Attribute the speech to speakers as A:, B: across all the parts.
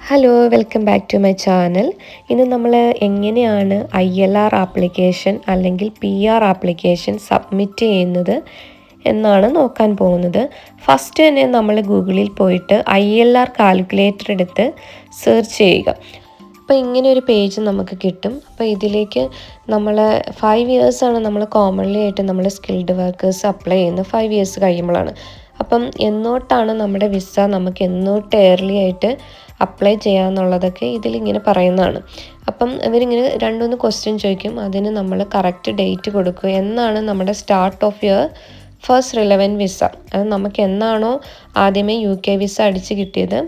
A: Hello welcome back to my channel. ഇന്ന് നമ്മൾ എങ്ങനെയാണ് ILR ആപ്ലിക്കേഷൻ അല്ലെങ്കിൽ PR ആപ്ലിക്കേഷൻ സബ്മിറ്റ് ചെയ്യുന്നത് എന്നാണ് നോക്കാൻ പോകുന്നത്. ഫസ്റ്റ് തന്നെ നമ്മൾ ഗൂഗിളിൽ പോയിട്ട് ILR കാൽക്കുലേറ്റർ എടുത്ത് സെർച്ച് ചെയ്യുക. അപ്പോൾ ഇങ്ങനെ ഒരു പേജ് നമുക്ക് കിട്ടും. അപ്പോൾ ഇതിലേക്ക് നമ്മൾ 5 ഇയേഴ്സാണ് നമ്മൾ കോമൺലി ആയിട്ട് നമ്മൾ സ്കിൽഡ് വർക്കേഴ്സ് അപ്ലൈ ചെയ്യുന്നത്. 5 ഇയേഴ്സ് കഴിയുമ്പോഴാണ്. അപ്പം എന്നോട്ടാണ് നമ്മുടെ വിസ നമുക്ക് എന്നോട്ട് എയർലി ആയിട്ട് അപ്ലൈ ചെയ്യാമെന്നുള്ളതൊക്കെ ഇതിലിങ്ങനെ പറയുന്നതാണ്. അപ്പം ഇവരിങ്ങനെ 2-3 ക്വസ്റ്റ്യൻ ചോദിക്കും. അതിന് നമ്മൾ കറക്റ്റ് ഡേറ്റ് കൊടുക്കുക. എന്നാണ് നമ്മുടെ start of your first relevant visa, അത് നമുക്ക് എന്നാണോ ആദ്യമേ UK വിസ അടിച്ച് കിട്ടിയത്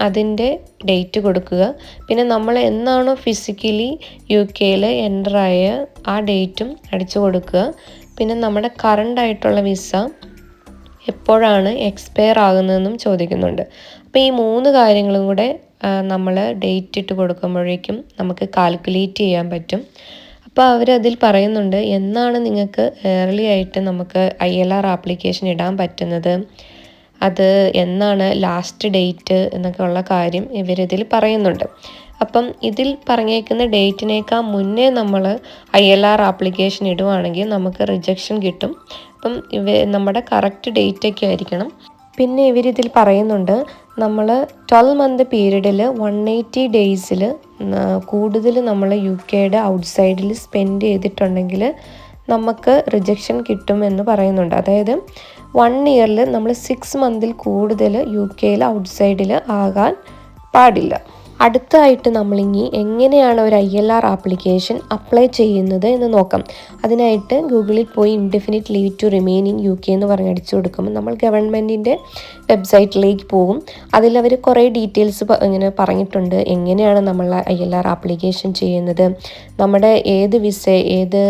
A: അതിൻ്റെ ഡേറ്റ് കൊടുക്കുക. പിന്നെ നമ്മൾ എന്നാണോ ഫിസിക്കലി UKയിൽ എൻ്റർ ആയ ആ ഡേറ്റും അടിച്ചു കൊടുക്കുക. പിന്നെ നമ്മുടെ കറണ്ട് ആയിട്ടുള്ള വിസ എപ്പോഴാണ് എക്സ്പയർ ആകുന്നതെന്നും ചോദിക്കുന്നുണ്ട്. അപ്പോൾ ഈ 3 കാര്യങ്ങളും കൂടെ നമ്മൾ ഡേറ്റ് ഇട്ട് കൊടുക്കുമ്പോഴേക്കും നമുക്ക് കാൽക്കുലേറ്റ് ചെയ്യാൻ പറ്റും. അപ്പോൾ അവരതിൽ പറയുന്നുണ്ട് എന്നാണ് നിങ്ങൾക്ക് ഏർലി ആയിട്ട് നമുക്ക് ILR ആപ്ലിക്കേഷൻ ഇടാൻ പറ്റുന്നത്, അത് എന്നാണ് ലാസ്റ്റ് ഡേറ്റ് എന്നൊക്കെ ഉള്ള കാര്യം ഇവരിതിൽ പറയുന്നുണ്ട്. അപ്പം ഇതിൽ പറഞ്ഞേക്കുന്ന ഡേറ്റിനേക്കാൾ മുന്നേ നമ്മൾ ILR ആപ്ലിക്കേഷൻ ഇടുവാണെങ്കിൽ നമുക്ക് റിജക്ഷൻ കിട്ടും. അപ്പം നമ്മുടെ കറക്റ്റ് ഡേറ്റൊക്കെ ആയിരിക്കണം. പിന്നെ ഇവരിതിൽ പറയുന്നുണ്ട് നമ്മൾ 12 മന്ത് പീരീഡിൽ 180 ഡേയ്സിൽ കൂടുതൽ നമ്മൾ UKയുടെ ഔട്ട്സൈഡിൽ സ്പെൻഡ് ചെയ്തിട്ടുണ്ടെങ്കിൽ നമുക്ക് റിജക്ഷൻ കിട്ടുമെന്ന് പറയുന്നുണ്ട്. അതായത് 1 ഇയറിൽ നമ്മൾ 6 മന്തിൽ കൂടുതൽ UKയിൽ ഔട്ട്സൈഡിൽ ആകാൻ പാടില്ല. അടുത്തതായിട്ട് നമ്മളിനി എങ്ങനെയാണ് ഒരു ILR ആപ്ലിക്കേഷൻ അപ്ലൈ ചെയ്യുന്നത് എന്ന് നോക്കാം. അതിനായിട്ട് ഗൂഗിളിൽ പോയി indefinite leave to remain in UK എന്ന് പറഞ്ഞ് അടിച്ചു കൊടുക്കുമ്പോൾ നമ്മൾ ഗവൺമെൻറ്റിൻ്റെ വെബ്സൈറ്റിലേക്ക് പോകും. അതിലവർ കുറേ ഡീറ്റെയിൽസ് ഇങ്ങനെ പറഞ്ഞിട്ടുണ്ട്. എങ്ങനെയാണ് നമ്മൾ ILR ആപ്ലിക്കേഷൻ ചെയ്യുന്നത്, നമ്മുടെ ഏത് വിസ ഏത്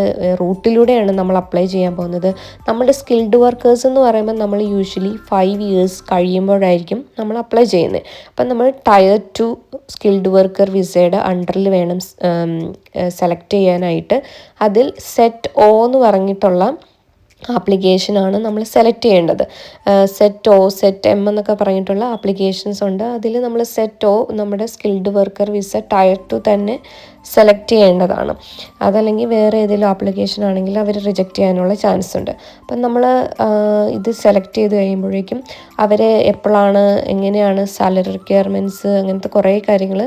A: റൂട്ടിലൂടെയാണ് നമ്മൾ അപ്ലൈ ചെയ്യാൻ പോകുന്നത്. നമ്മുടെ സ്കിൽഡ് വർക്കേഴ്സ് എന്ന് പറയുമ്പോൾ നമ്മൾ യൂഷ്വലി 5 ഇയേഴ്സ് കഴിയുമ്പോഴായിരിക്കും നമ്മൾ അപ്ലൈ ചെയ്യുന്നത്. അപ്പം നമ്മൾ ടയർ 2 സ്കിൽഡ് വർക്കർ വിസയുടെ അണ്ടറിൽ വേണം സെലക്ട് ചെയ്യാനായിട്ട്. അതിൽ സെറ്റ് O എന്ന് പറഞ്ഞിട്ടുള്ള ആപ്ലിക്കേഷനാണ് നമ്മൾ സെലക്ട് ചെയ്യേണ്ടത്. സെറ്റ് O, സെറ്റ് M എന്നൊക്കെ പറഞ്ഞിട്ടുള്ള ആപ്ലിക്കേഷൻസ് ഉണ്ട്. അതിൽ നമ്മൾ സെറ്റ് O നമ്മുടെ സ്കിൽഡ് വർക്കർ വിസ ടയർ 2 തന്നെ സെലക്ട് ചെയ്യേണ്ടതാണ്. അതല്ലെങ്കിൽ വേറെ ഏതെങ്കിലും ആപ്ലിക്കേഷൻ ആണെങ്കിൽ അവർ റിജക്റ്റ് ചെയ്യാനുള്ള ചാൻസ് ഉണ്ട്. അപ്പം നമ്മൾ ഇത് സെലക്ട് ചെയ്ത് കഴിയുമ്പോഴേക്കും അവർ എപ്പോഴാണ് എങ്ങനെയാണ് സാലറി റിക്വയർമെൻറ്റ്സ് അങ്ങനത്തെ കുറേ കാര്യങ്ങൾ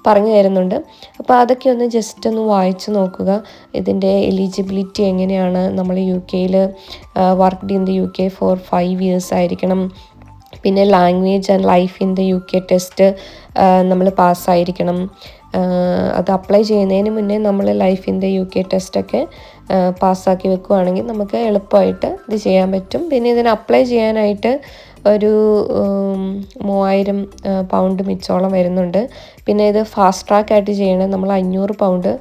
A: പറഞ്ഞു തരുന്നുണ്ട്. അപ്പോൾ അതൊക്കെ ഒന്ന് ജസ്റ്റ് ഒന്ന് വായിച്ച് നോക്കുക. ഇതിൻ്റെ എലിജിബിലിറ്റി എങ്ങനെയാണ്, നമ്മൾ UKയിൽ worked in the UK for 5 years ആയിരിക്കണം. പിന്നെ language and life in the UK test നമ്മൾ പാസ്സായിരിക്കണം. അത് അപ്ലൈ ചെയ്യുന്നതിന് മുന്നേ നമ്മൾ ലൈഫ് ഇൻ ദ UK ടെസ്റ്റൊക്കെ പാസ്സാക്കി വെക്കുകയാണെങ്കിൽ നമുക്ക് എളുപ്പമായിട്ട് ഇത് ചെയ്യാൻ പറ്റും. പിന്നെ ഇതിന് അപ്ലൈ ചെയ്യാനായിട്ട് ഒരു 3000 പൗണ്ട് മിച്ചോളം വരുന്നുണ്ട്. പിന്നെ ഇത് ഫാസ്റ്റ് ട്രാക്ക് ആയിട്ട് ചെയ്യണത് നമ്മൾ 500 പൗണ്ട്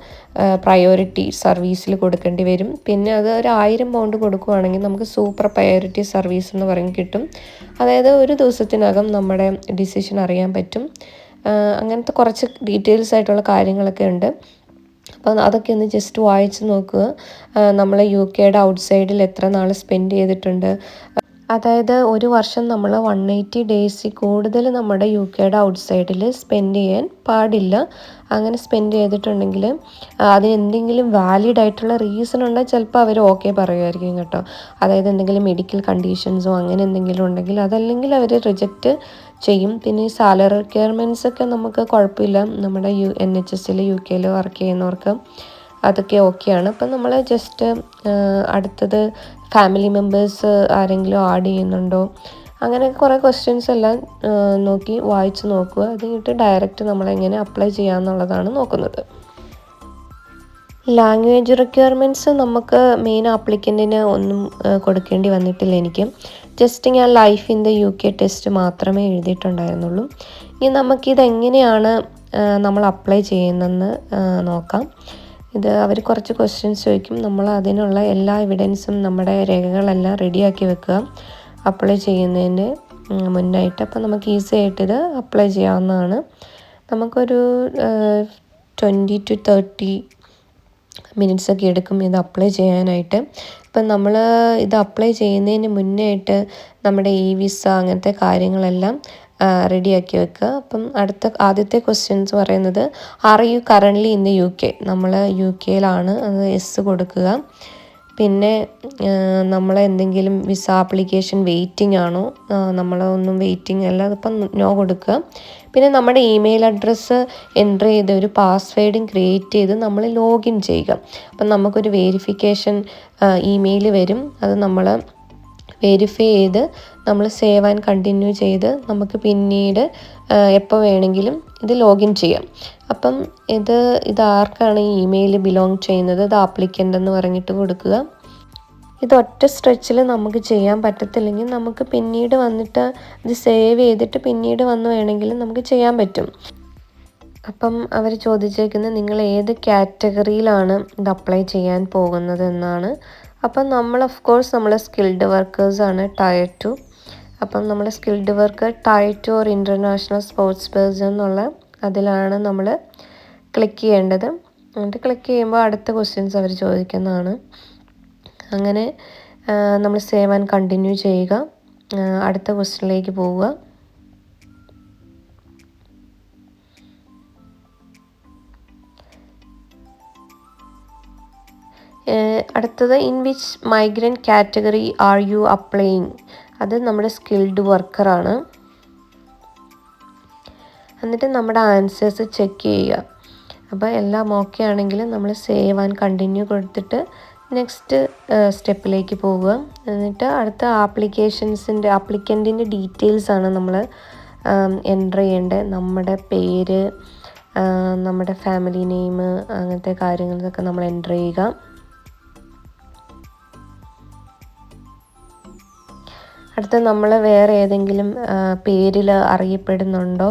A: പ്രയോറിറ്റി സർവീസിൽ കൊടുക്കേണ്ടി വരും. പിന്നെ അത് ഒരു 1000 പൗണ്ട് കൊടുക്കുകയാണെങ്കിൽ നമുക്ക് സൂപ്പർ പ്രയോറിറ്റി സർവീസ് എന്ന് പറഞ്ഞ് കിട്ടും. അതായത് ഒരു ദിവസത്തിനകം നമ്മുടെ ഡിസിഷൻ അറിയാൻ പറ്റും. അങ്ങനത്തെ കുറച്ച് ഡീറ്റെയിൽസ് ആയിട്ടുള്ള കാര്യങ്ങളൊക്കെ ഉണ്ട്. അപ്പോൾ അതൊക്കെ ഒന്ന് ജസ്റ്റ് വായിച്ച് നോക്കുക. നമ്മൾ UKയുടെ ഔട്ട്സൈഡിൽ എത്ര നാൾ സ്പെൻഡ് ചെയ്തിട്ടുണ്ട്, അതായത് ഒരു വർഷം നമ്മൾ 180 ഡേയ്സിൽ കൂടുതൽ നമ്മുടെ UKയുടെ ഔട്ട്സൈഡിൽ സ്പെൻഡ് ചെയ്യാൻ പാടില്ല. അങ്ങനെ സ്പെൻഡ് ചെയ്തിട്ടുണ്ടെങ്കിൽ അതിന് എന്തെങ്കിലും വാലിഡ് ആയിട്ടുള്ള റീസൺ ഉണ്ടെങ്കിൽ ചിലപ്പോൾ അവർ ഓക്കെ പറയുമായിരിക്കും കേട്ടോ. അതായത് എന്തെങ്കിലും മെഡിക്കൽ കണ്ടീഷൻസോ അങ്ങനെ എന്തെങ്കിലും ഉണ്ടെങ്കിൽ, അതല്ലെങ്കിൽ അവർ റിജക്റ്റ് ചെയ്യും. പിന്നെ ഈ സാലറി റിക്വയർമെൻറ്റ്സ് ഒക്കെ നമുക്ക് കുഴപ്പമില്ല. നമ്മുടെ NHSൽ UKയിൽ വർക്ക് ചെയ്യുന്നവർക്ക് അതൊക്കെ ഓക്കെയാണ്. അപ്പം നമ്മൾ ജസ്റ്റ് അടുത്തത് ഫാമിലി മെമ്പേഴ്സ് ആരെങ്കിലും ആഡ് ചെയ്യുന്നുണ്ടോ, അങ്ങനെ കുറേ ക്വസ്റ്റ്യൻസ് എല്ലാം നോക്കി വായിച്ച് നോക്കുക. അത് കഴിഞ്ഞിട്ട് ഡയറക്റ്റ് നമ്മളെങ്ങനെ അപ്ലൈ ചെയ്യാമെന്നുള്ളതാണ് നോക്കുന്നത്. ലാംഗ്വേജ് റിക്വയർമെൻറ്റ്സ് നമുക്ക് മെയിൻ ആപ്ലിക്കൻറ്റിന് ഒന്നും കൊടുക്കേണ്ടി വന്നിട്ടില്ല. എനിക്ക് ജസ്റ്റ് ഞാൻ life in the UK test മാത്രമേ എഴുതിയിട്ടുണ്ടായിരുന്നുള്ളൂ. ഇനി നമുക്കിതെങ്ങനെയാണ് നമ്മൾ അപ്ലൈ ചെയ്യുന്നതെന്ന് നോക്കാം. ഇത് അവർ കുറച്ച് ക്വസ്റ്റ്യൻസ് ചോദിക്കും. നമ്മൾ അതിനുള്ള എല്ലാ എവിഡൻസും നമ്മുടെ രേഖകളെല്ലാം റെഡിയാക്കി വെക്കുക അപ്ലൈ ചെയ്യുന്നതിന് മുന്നായിട്ട്. അപ്പോൾ നമുക്ക് ഈസി ആയിട്ട് ഇത് അപ്ലൈ ചെയ്യാവുന്നതാണ്. നമുക്കൊരു 20 to 30 മിനിറ്റ്സ് ഒക്കെ എടുക്കും ഇത് അപ്ലൈ ചെയ്യാനായിട്ട്. ഇപ്പം നമ്മൾ ഇത് അപ്ലൈ ചെയ്യുന്നതിന് മുന്നേ ആയിട്ട് നമ്മുടെ വിസ അങ്ങനത്തെ കാര്യങ്ങളെല്ലാം റെഡിയാക്കി വെക്കുക. അപ്പം ആദ്യത്തെ ക്വസ്റ്റ്യൻസ് പറയുന്നത് are you currently in the UK, നമ്മൾ UK-യിലാണ്, അത് എസ് കൊടുക്കുക. പിന്നെ നമ്മൾ എന്തെങ്കിലും വിസ ആപ്ലിക്കേഷൻ വെയിറ്റിംഗ് ആണോ, നമ്മളൊന്നും വെയിറ്റിംഗ് അല്ല, അതിപ്പം നോ കൊടുക്കുക. പിന്നെ നമ്മുടെ ഇമെയിൽ അഡ്രസ്സ് എൻ്റർ ചെയ്ത് ഒരു പാസ്വേഡും ക്രിയേറ്റ് ചെയ്ത് നമ്മൾ ലോഗിൻ ചെയ്യുക. അപ്പം നമുക്കൊരു വെരിഫിക്കേഷൻ ഇമെയിൽ വരും, അത് നമ്മൾ വെരിഫൈ ചെയ്ത് നമ്മൾ സേവ് ആൻഡ് കണ്ടിന്യൂ ചെയ്ത് നമുക്ക് പിന്നീട് എപ്പോൾ വേണമെങ്കിലും ഇത് ലോഗിൻ ചെയ്യാം. അപ്പം ഇത് ആർക്കാണ് ഈ ഇമെയിൽ ബിലോങ് ചെയ്യുന്നത്, ഇത് ആപ്ലിക്കൻ്റ് എന്ന് പറഞ്ഞിട്ട് കൊടുക്കുക. ഇത് ഒറ്റ സ്ട്രെച്ചിൽ നമുക്ക് ചെയ്യാൻ പറ്റത്തില്ലെങ്കിൽ നമുക്ക് പിന്നീട് വന്നിട്ട് ഇത് സേവ് ചെയ്തിട്ട് പിന്നീട് വന്ന് വേണമെങ്കിലും നമുക്ക് ചെയ്യാൻ പറ്റും. അപ്പം അവർ ചോദിച്ചേക്കുന്നത് നിങ്ങൾ ഏത് കാറ്റഗറിയിലാണ് ഇത് അപ്ലൈ ചെയ്യാൻ പോകുന്നത് എന്നാണ്. അപ്പം നമ്മൾ ഓഫ് കോഴ്സ് നമ്മൾ സ്കിൽഡ് വർക്കേഴ്സാണ്, ടയർ 2. അപ്പം നമ്മൾ skilled worker tier 2 or international sports person എന്നുള്ള അതിലാണ് നമ്മൾ ക്ലിക്ക് ചെയ്യേണ്ടത്. എന്നിട്ട് ക്ലിക്ക് ചെയ്യുമ്പോൾ അടുത്ത ക്വസ്റ്റ്യൻസ് അവർ ചോദിക്കുന്നതാണ്. അങ്ങനെ നമ്മൾ സേവ് ആൻഡ് കണ്ടിന്യൂ ചെയ്യുക, അടുത്ത ക്വസ്റ്റ്യനിലേക്ക് പോവുക. അടുത്തത് in which migrant category are you applying, അത് നമ്മുടെ സ്കിൽഡ് വർക്കറാണ്. എന്നിട്ട് നമ്മുടെ ആൻസേഴ്സ് ചെക്ക് ചെയ്യുക. അപ്പോൾ എല്ലാം ഓക്കെ ആണെങ്കിൽ നമ്മൾ സേവ് ആൻഡ് കണ്ടിന്യൂ കൊടുത്തിട്ട് നെക്സ്റ്റ് സ്റ്റെപ്പിലേക്ക് പോവുക. എന്നിട്ട് അടുത്ത ആപ്ലിക്കൻറ്റിൻ്റെ ഡീറ്റെയിൽസാണ് നമ്മൾ എൻ്റർ ചെയ്യേണ്ടത്. നമ്മുടെ പേര്, നമ്മുടെ ഫാമിലി നെയിം, അങ്ങനത്തെ കാര്യങ്ങളൊക്കെ നമ്മൾ എൻ്റർ ചെയ്യുക. അടുത്ത നമ്മൾ വേറെ ഏതെങ്കിലും പേരിൽ അറിയപ്പെടുന്നുണ്ടോ,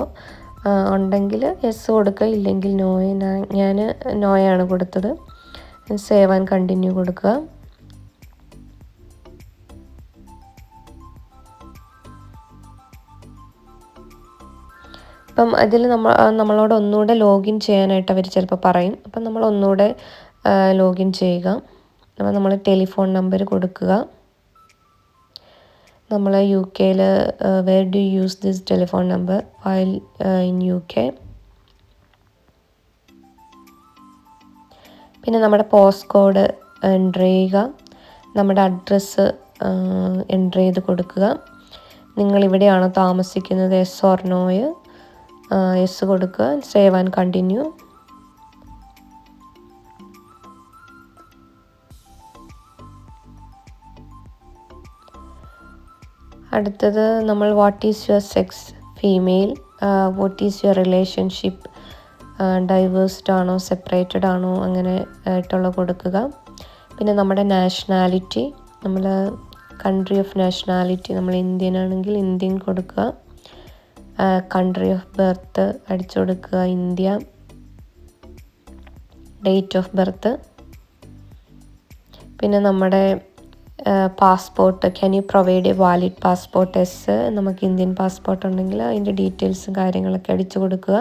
A: ഉണ്ടെങ്കിൽ യെസ് കൊടുക്കുക, ഇല്ലെങ്കിൽ ഞാൻ നോയാണ് കൊടുത്തത്. സേവ് ആൻഡ് കണ്ടിന്യൂ കൊടുക്കുക. അപ്പം അതിൽ നമ്മളോട് ഒന്നുകൂടെ ലോഗിൻ ചെയ്യാനായിട്ട് അവർ ചിലപ്പോൾ പറയും. അപ്പം നമ്മൾ ഒന്നുകൂടെ ലോഗിൻ ചെയ്യുക. അപ്പോൾ നമ്മൾ ടെലിഫോൺ നമ്പർ കൊടുക്കുക. നമ്മൾ UK-യിൽ where do you use this telephone number while in UK. പിന്നെ നമ്മുടെ പോസ്റ്റ് കോഡ് എൻ്റർ ചെയ്യുക, നമ്മുടെ അഡ്രസ്സ് എൻ്റർ ചെയ്ത് കൊടുക്കുക. നിങ്ങളിവിടെയാണോ താമസിക്കുന്നത്, യെസ് ഓർ നോയ്, യെസ് കൊടുക്കുക. Save and continue. അടുത്തത് നമ്മൾ what is your sex, female, what is your relationship, diverged ആണോ സെപ്പറേറ്റഡ് ആണോ, അങ്ങനെ ആയിട്ടുള്ള കൊടുക്കുക. പിന്നെ നമ്മുടെ നാഷണാലിറ്റി, നമ്മൾ കൺട്രി ഓഫ് നാഷണാലിറ്റി, നമ്മൾ ഇന്ത്യൻ ആണെങ്കിൽ ഇന്ത്യൻ കൊടുക്കുക. കൺട്രി ഓഫ് ബർത്ത് അടിച്ചു കൊടുക്കുക, ഇന്ത്യ. Date of birth. പിന്നെ നമ്മുടെ passport, can you provide A valid passport, S. നമുക്ക് ഇന്ത്യൻ പാസ്പോർട്ട് ഉണ്ടെങ്കിൽ അതിൻ്റെ ഡീറ്റെയിൽസും കാര്യങ്ങളൊക്കെ അടിച്ചു കൊടുക്കുക.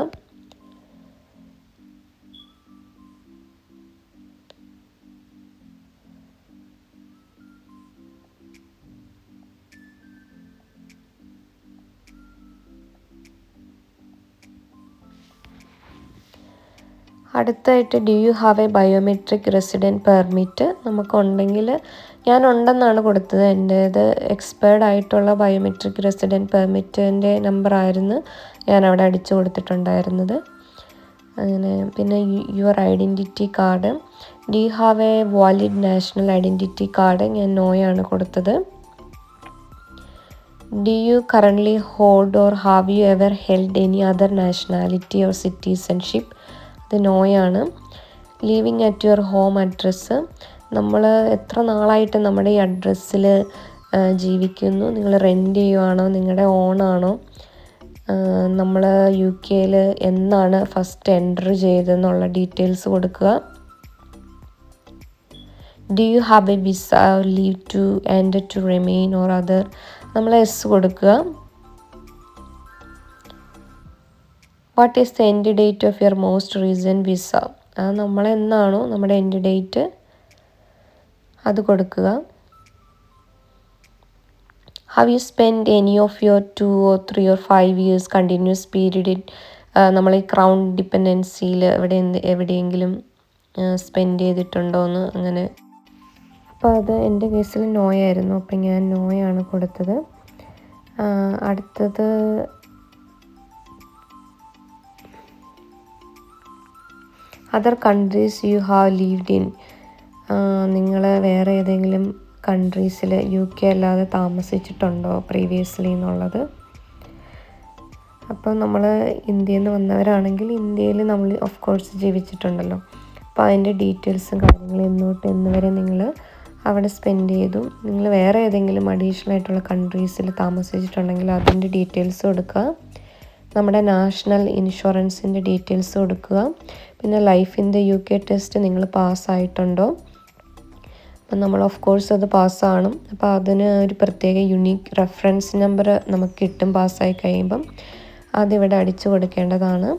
A: അടുത്തായിട്ട് do you have a biometric resident permit, നമുക്കുണ്ടെങ്കിൽ ഞാൻ ഉണ്ടെന്നാണ് കൊടുത്തത്. എൻ്റേത് എക്സ്പയർഡ് ആയിട്ടുള്ള ബയോമെട്രിക് റെസിഡൻറ്റ് പെർമിറ്റിൻ്റെ നമ്പറായിരുന്നു ഞാൻ അവിടെ അടിച്ചു കൊടുത്തിട്ടുണ്ടായിരുന്നത്. അങ്ങനെ പിന്നെ your identity card, do you have a valid national identity card, ഞാൻ നോയാണ് കൊടുത്തത്. Do you currently hold or have you ever held any other nationality or citizenship, അത് നോയാണ്. Living at your home address, നമ്മൾ എത്ര നാളായിട്ട് നമ്മുടെ ഈ അഡ്രസ്സിൽ ജീവിക്കുന്നു, നിങ്ങൾ റെൻ്റ് ചെയ്യുവാണോ, നിങ്ങളുടെ ഓണാണോ, നമ്മൾ UK-യിൽ എന്നാണ് ഫസ്റ്റ് എൻ്റർ ചെയ്തതെന്നുള്ള ഡീറ്റെയിൽസ് കൊടുക്കുക. Do you have a visa leave to enter to remain or other, നമ്മൾ എസ് കൊടുക്കുക. What is the end date of your most recent visa, അത് നമ്മളെന്നാണോ നമ്മുടെ എൻഡ് ഡേറ്റ് അത് കൊടുക്കുക. Have you spend any of your 2 or 3 or 5 years continuous period നമ്മൾ ഈ crown ഡിപ്പെൻഡൻസിയിൽ എവിടെയെങ്കിലും സ്പെൻഡ് ചെയ്തിട്ടുണ്ടോ എന്ന് അങ്ങനെ. അപ്പോൾ അത് എൻ്റെ കേസിൽ നോയായിരുന്നു. അപ്പം ഞാൻ നോയാണ് കൊടുത്തത്. അടുത്തത് other countries you have lived in. നിങ്ങൾ വേറെ ഏതെങ്കിലും കൺട്രീസിൽ UK അല്ലാതെ താമസിച്ചിട്ടുണ്ടോ പ്രീവിയസ്ലി എന്നുള്ളത്. അപ്പോൾ നമ്മൾ ഇന്ത്യയിൽ നിന്ന് വന്നവരാണെങ്കിൽ ഇന്ത്യയിൽ നമ്മൾ ഓഫ് കോഴ്സ് ജീവിച്ചിട്ടുണ്ടല്ലോ. അപ്പോൾ അതിൻ്റെ ഡീറ്റെയിൽസും കാര്യങ്ങളും എന്ന് വരെ നിങ്ങൾ അവിടെ സ്പെൻഡ് ചെയ്തു. നിങ്ങൾ വേറെ ഏതെങ്കിലും അഡീഷണൽ ആയിട്ടുള്ള കൺട്രീസിൽ താമസിച്ചിട്ടുണ്ടെങ്കിൽ അതിൻ്റെ ഡീറ്റെയിൽസ് കൊടുക്കുക. നമ്മുടെ നാഷണൽ ഇൻഷുറൻസിൻ്റെ ഡീറ്റെയിൽസ് കൊടുക്കുക. പിന്നെ ലൈഫിൻ്റെ UK ടെസ്റ്റ് നിങ്ങൾ പാസ്സായിട്ടുണ്ടോ. അപ്പം നമ്മൾ ഓഫ് കോഴ്സ് അത് പാസ്സാണ്. അപ്പോൾ അതിന് ഒരു പ്രത്യേക യുണീക്ക് റെഫറൻസ് നമ്പർ നമുക്ക് കിട്ടും പാസ്സായി കഴിയുമ്പം. അതിവിടെ അടിച്ചു കൊടുക്കേണ്ടതാണ്.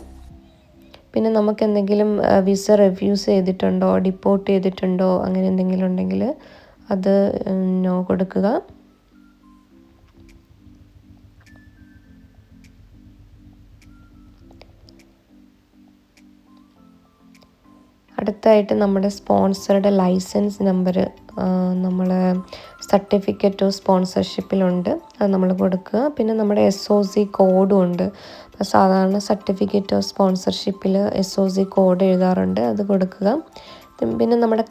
A: പിന്നെ നമുക്ക് എന്തെങ്കിലും വിസ റിഫ്യൂസ് ചെയ്തിട്ടുണ്ടോ, ഡിപ്പോർട്ട് ചെയ്തിട്ടുണ്ടോ, അങ്ങനെ എന്തെങ്കിലും ഉണ്ടെങ്കിൽ അത് നോ കൊടുക്കുക. അടുത്തായിട്ട് നമ്മുടെ സ്പോൺസറുടെ ലൈസൻസ് നമ്പർ നമ്മൾ സർട്ടിഫിക്കറ്റ് ഓഫ് സ്പോൺസർഷിപ്പിലുണ്ട്, അത് നമ്മൾ കൊടുക്കുക. പിന്നെ നമ്മുടെ SOC കോഡും ഉണ്ട്. അപ്പോൾ സാധാരണ സർട്ടിഫിക്കറ്റ് ഓഫ് സ്പോൺസർഷിപ്പിൽ SOC കോഡ് എഴുതാറുണ്ട്, അത് കൊടുക്കുക. പിന്നെ നമ്മുടെ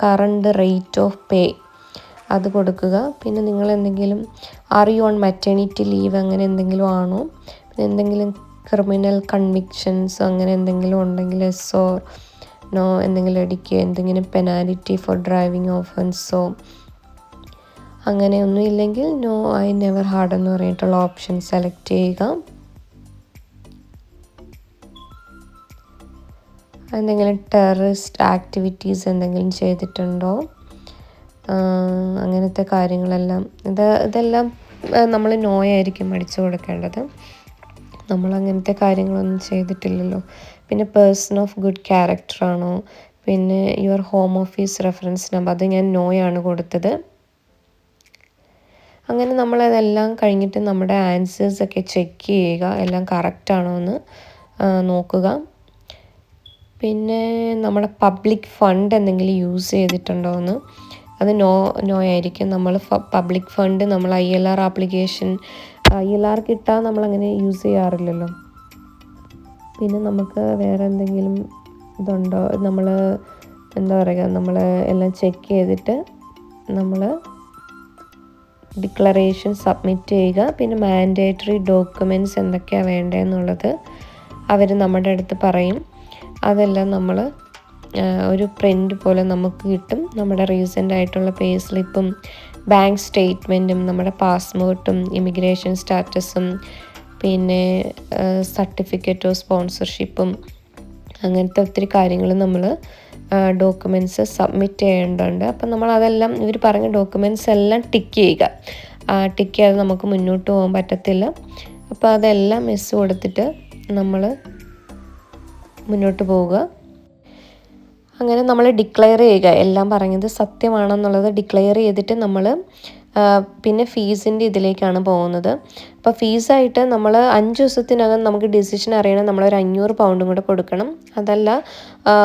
A: കറണ്ട് റേറ്റ് ഓഫ് പേ അത് കൊടുക്കുക. പിന്നെ നിങ്ങൾ എന്തെങ്കിലും യു ഓൺ മെറ്റേണിറ്റി ലീവ് അങ്ങനെ എന്തെങ്കിലും ആണോ, പിന്നെ എന്തെങ്കിലും ക്രിമിനൽ കൺവിക്ഷൻസ് അങ്ങനെ എന്തെങ്കിലും ഉണ്ടെങ്കിൽ എസ്സോ നോ എന്തെങ്കിലും അടിക്കുക, എന്തെങ്കിലും പെനാലിറ്റി ഫോർ ഡ്രൈവിംഗ് ഓഫൻസോ അങ്ങനെയൊന്നും ഇല്ലെങ്കിൽ നോ ഐ നെവർ ഹാഡ് എന്ന് പറഞ്ഞിട്ടുള്ള ഓപ്ഷൻ സെലക്ട് ചെയ്യുക. എന്തെങ്കിലും ടെററിസ്റ്റ് ആക്ടിവിറ്റീസ് എന്തെങ്കിലും ചെയ്തിട്ടുണ്ടോ, അങ്ങനത്തെ കാര്യങ്ങളെല്ലാം ഇതെല്ലാം നമ്മൾ നോയായിരിക്കും അടിച്ചു കൊടുക്കേണ്ടത്. നമ്മൾ അങ്ങനത്തെ കാര്യങ്ങളൊന്നും ചെയ്തിട്ടില്ലല്ലോ. പിന്നെ പേഴ്സൺ ഓഫ് ഗുഡ് ക്യാരക്ടറാണോ, പിന്നെ your home office reference number അത് ഞാൻ നോയാണ് കൊടുത്തത്. അങ്ങനെ നമ്മളതെല്ലാം കഴിഞ്ഞിട്ട് നമ്മുടെ ആൻസേഴ്സൊക്കെ ചെക്ക് ചെയ്യുക, എല്ലാം കറക്റ്റാണോ എന്ന് നോക്കുക. പിന്നെ നമ്മുടെ പബ്ലിക് ഫണ്ട് എന്തെങ്കിലും യൂസ് ചെയ്തിട്ടുണ്ടോ എന്ന് അത് നോ ആയിരിക്കും. നമ്മൾ പബ്ലിക് ഫണ്ട് നമ്മൾ ILR ആപ്ലിക്കേഷൻ ILR കിട്ടാൻ നമ്മളങ്ങനെ യൂസ് ചെയ്യാറില്ലല്ലോ. പിന്നെ നമുക്ക് വേറെ എന്തെങ്കിലും ഇതുണ്ടോ, നമ്മൾ എന്താ പറയുക, നമ്മൾ എല്ലാം ചെക്ക് ചെയ്തിട്ട് നമ്മൾ ഡിക്ലറേഷൻ സബ്മിറ്റ് ചെയ്യുക. പിന്നെ മാൻഡേറ്ററി ഡോക്യുമെൻറ്റ്സ് എന്തൊക്കെയാണ് വേണ്ടതെന്നുള്ളത് അവർ നമ്മുടെ അടുത്ത് പറയും. അതെല്ലാം നമ്മൾ ഒരു പ്രിൻ്റ് പോലെ നമുക്ക് കിട്ടും. നമ്മുടെ റീസെൻ്റ് ആയിട്ടുള്ള പേ സ്ലിപ്പും ബാങ്ക് സ്റ്റേറ്റ്മെൻറ്റും നമ്മുടെ പാസ്പോർട്ടും ഇമിഗ്രേഷൻ സ്റ്റാറ്റസും പിന്നെ സർട്ടിഫിക്കറ്റ് ഓഫ് സ്പോൺസർഷിപ്പും അങ്ങനത്തെ ഒത്തിരി കാര്യങ്ങൾ നമ്മൾ ഡോക്യുമെൻറ്റ്സ് സബ്മിറ്റ് ചെയ്യേണ്ടതുണ്ട്. അപ്പം നമ്മളതെല്ലാം ഇവർ പറഞ്ഞ ഡോക്യുമെൻറ്റ്സ് എല്ലാം ടിക്ക് ചെയ്യുക. ടിക്ക് ചെയ്യാതെ നമുക്ക് മുന്നോട്ട് പോകാൻ പറ്റത്തില്ല. അപ്പോൾ അതെല്ലാം മിസ് കൊടുത്തിട്ട് നമ്മൾ മുന്നോട്ട് പോവുക. അങ്ങനെ നമ്മൾ ഡിക്ലെയർ ചെയ്യുക, എല്ലാം പറഞ്ഞത് സത്യമാണെന്നുള്ളത് ഡിക്ലെയർ ചെയ്തിട്ട് നമ്മൾ പിന്നെ ഫീസിൻ്റെ ഇതിലേക്കാണ് പോകുന്നത്. അപ്പോൾ ഫീസായിട്ട് നമ്മൾ 5 ദിവസത്തിനകം നമുക്ക് ഡിസിഷൻ അറിയണം, നമ്മളൊരു 500 പൗണ്ടും കൂടെ കൊടുക്കണം. അതല്ല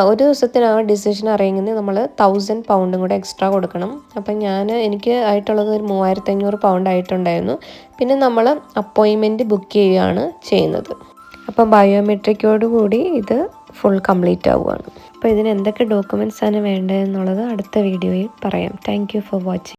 A: ഒരു ദിവസത്തിനകം ഡിസിഷൻ അറിയുന്നത് നമ്മൾ 1000 പൗണ്ടും കൂടെ എക്സ്ട്രാ കൊടുക്കണം. അപ്പം എനിക്ക് ആയിട്ടുള്ളത് ഒരു 3500 പൗണ്ട് ആയിട്ടുണ്ടായിരുന്നു. പിന്നെ നമ്മൾ അപ്പോയിൻമെൻറ്റ് ബുക്ക് ചെയ്യുകയാണ് ചെയ്യുന്നത്. അപ്പം ബയോമെട്രിക്കോട് കൂടി ഇത് ഫുൾ കംപ്ലീറ്റ് ആവുകയാണ്. അപ്പോൾ ഇതിന് എന്തൊക്കെ ഡോക്യുമെൻറ്റ്സാണ് വേണ്ടതെന്നുള്ളത് അടുത്ത വീഡിയോയിൽ പറയാം. Thank you for watching.